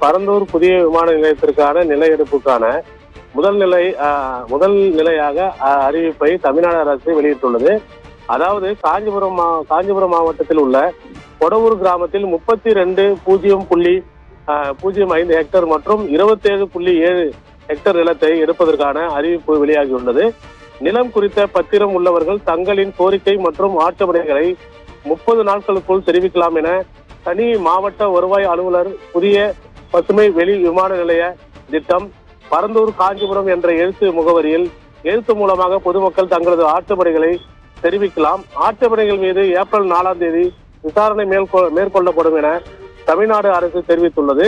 பரந்தூர் புதிய விமான நிலையத்திற்கான நில எடுப்புக்கான முதல் நிலையாக அறிவிப்பை தமிழ்நாடு அரசு வெளியிட்டுள்ளது. அதாவது காஞ்சிபுரம் மாவட்டத்தில் உள்ள கொடவூர் கிராமத்தில் 32.005 ஹெக்டேர் மற்றும் 27.7 ஹெக்டேர் நிலத்தை எடுப்பதற்கான அறிவிப்பு வெளியாகியுள்ளது. நிலம் குறித்த பத்திரம் உள்ளவர்கள் தங்களின் கோரிக்கை மற்றும் ஆட்சேபனைகளை 30 நாட்களுக்குள் தெரிவிக்கலாம் என தனி மாவட்ட வருவாய் அலுவலர் புதிய பசுமை வெளி விமான நிலைய திட்டம் பரந்தூர் காஞ்சிபுரம் என்ற எழுத்து முகவரியில் எழுத்து மூலமாக பொதுமக்கள் தங்களது ஆட்சேபனைகளை தெரிவிக்கலாம். ஆட்சேபனைகள் மீது ஏப்ரல் 4ஆம் தேதி விசாரணை மேற்கொள்ளப்படும் என தமிழ்நாடு அரசு தெரிவித்துள்ளது.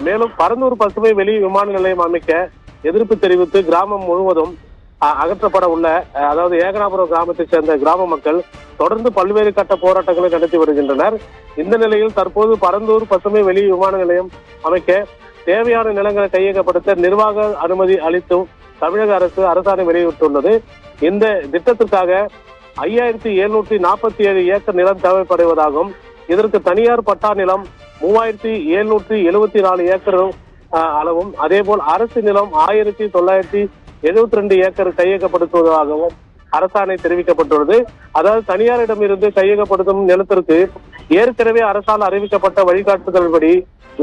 மேலும் பரந்தூர் பசுமை வெளி விமான நிலையம் அமைக்க எதிர்ப்பு தெரிவித்து கிராமம் முழுவதும் அகற்றப்பட உள்ள அதாவது ஏகனாபுரம் கிராமத்தைச் சேர்ந்த கிராம மக்கள் தொடர்ந்து பல்வேறு கட்ட போராட்டங்களை நடத்தி வருகின்றனர். இந்த நிலையில் தற்போது பரந்தூர் பசுமை வெளி விமான நிலையம் அமைக்க தேவையான நிலங்களை கையகப்படுத்த நிர்வாக அனுமதி அளித்தும் தமிழக அரசு அரசாணை வெளியிட்டுள்ளது. இந்த திட்டத்திற்காக 5747 ஏக்கர் நிலம் தேவைப்படுவதாகவும் இதற்கு தனியார் பட்டா நிலம் 3774 ஏக்கர் அளவும் அதேபோல் அரசு நிலம் 1972 ஏக்கர் கையகப்படுத்துவதாகவும் அரசாணை தெரிவிக்கப்பட்டுள்ளது. அதாவது தனியாரிடம் இருந்து கையகப்படுத்தும் நிலத்திற்கு ஏற்கனவே அரசால் அறிவிக்கப்பட்ட வழிகாட்டுதல்படி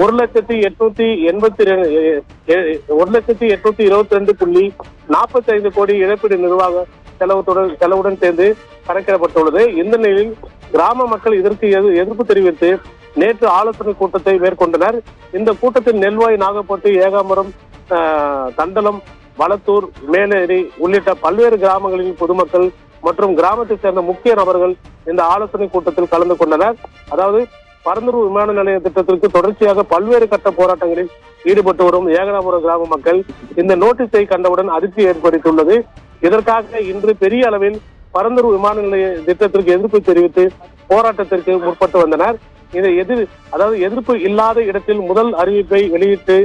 1,822.45 கோடி இழப்பீடு நிர்வாக செலவுடன் சேர்ந்து கணக்கிடப்பட்டுள்ளது. இந்த நிலையில் கிராம மக்கள் இதற்கு எதிர்ப்பு தெரிவித்து நேற்று ஆலோசனை கூட்டத்தை மேற்கொண்டனர். இந்த கூட்டத்தில் நெல்வாய், நாகப்பட்டு, ஏகாம்பரம், தண்டலம், வளத்தூர், மேலேரி உள்ளிட்ட பல்வேறு கிராமங்களின் பொதுமக்கள் மற்றும் கிராமத்தை சேர்ந்த முக்கிய நபர்கள் இந்த ஆலோசனை கூட்டத்தில் கலந்து கொண்டனர். அதாவது பரந்தூர் விமான நிலைய திட்டத்திற்கு தொடர்ச்சியாக பல்வேறு கட்ட போராட்டங்களில் ஈடுபட்டு வரும் ஏகனாபுரம் கிராம மக்கள் இந்த நோட்டீஸை கண்டவுடன் அதிர்ச்சி ஏற்படுத்தியுள்ளது. இதற்காக இன்று பெரிய அளவில் பரந்தூர் விமான நிலைய திட்டத்திற்கு எதிர்ப்பு தெரிவித்து போராட்டத்திற்கு முற்பட்டு வந்தனர். இதை எதிர்ப்பு இல்லாத இடத்தில் முதல் அறிவிப்பை வெளியிட்டு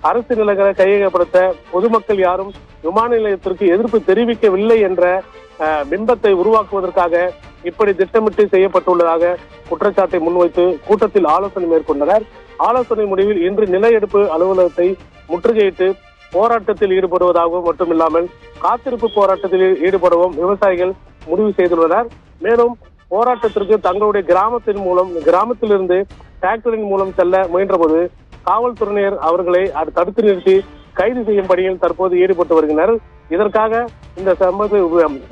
அரசு நிலங்களை கையகப்படுத்த பொதுமக்கள் யாரும் விமான நிலையத்திற்கு எதிர்ப்பு தெரிவிக்கவில்லை என்ற பிம்பத்தை உருவாக்குவதற்காக இப்படி திட்டமிட்டு செய்யப்பட்டுள்ளதாக குற்றச்சாட்டை முன்வைத்து கூட்டத்தில் ஆலோசனை மேற்கொண்டனர். ஆலோசனை முடிவில் இன்று நில எடுப்பு அலுவலகத்தை முற்றுகையிட்டு போராட்டத்தில் ஈடுபடுவதாகவும் மட்டுமில்லாமல் காத்திருப்பு போராட்டத்தில் ஈடுபடவும் விவசாயிகள் முடிவு செய்துள்ளனர். மேலும் போராட்டத்திற்கு தங்களுடைய கிராமத்திலிருந்து டிராக்டரின் மூலம் செல்ல முயன்றபோது காவல்துறையினர் அவர்களை தடுத்து நிறுத்தி கைது செய்யும் பணியில் தற்போது ஈடுபட்டு வருகின்றனர். இதற்காக இந்த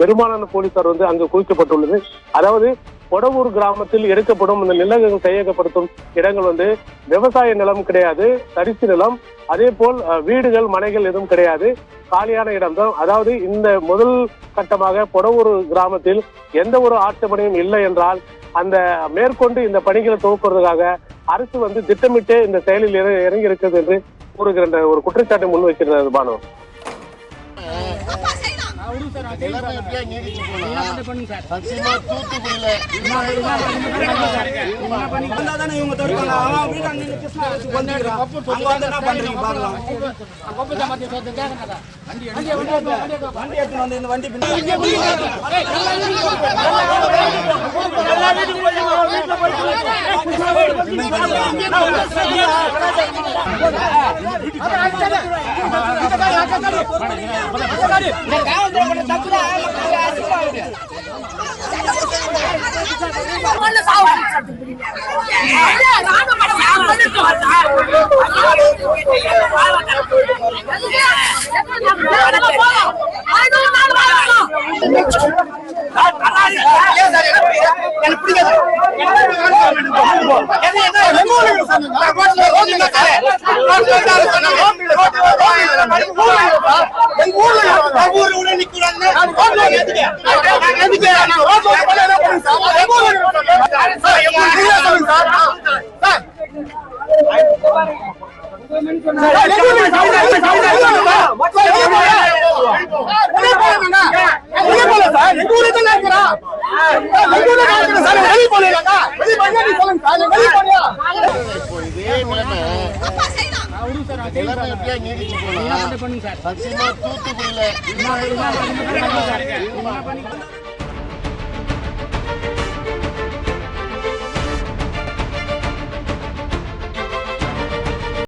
பெரும்பாலான போலீசார் அங்கு குவிக்கப்பட்டுள்ளது. அதாவது கொடவூர் கிராமத்தில் எடுக்கப்படும் இந்த நிலங்கள் கையகப்படுத்தும் இடங்கள் விவசாய நிலம் கிடையாது, தரிசு நிலம். அதே போல் வீடுகள், மனைகள் எதுவும் கிடையாது, காலியான இடம்தான். அதாவது இந்த முதல் கட்டமாக கொடவூர் கிராமத்தில் எந்த ஒரு ஆட்சேபனையும் இல்லை என்றால் அந்த மேற்கொண்டு இந்த பணிகளை துவக்குவதற்காக அரசு திட்டமிட்டு இந்த செயலில் இறங்கி இருக்கிறது என்று கூறுகின்ற ஒரு குற்றச்சாட்டை முன்வைக்கிறது. பானு தூத்துக்குடியில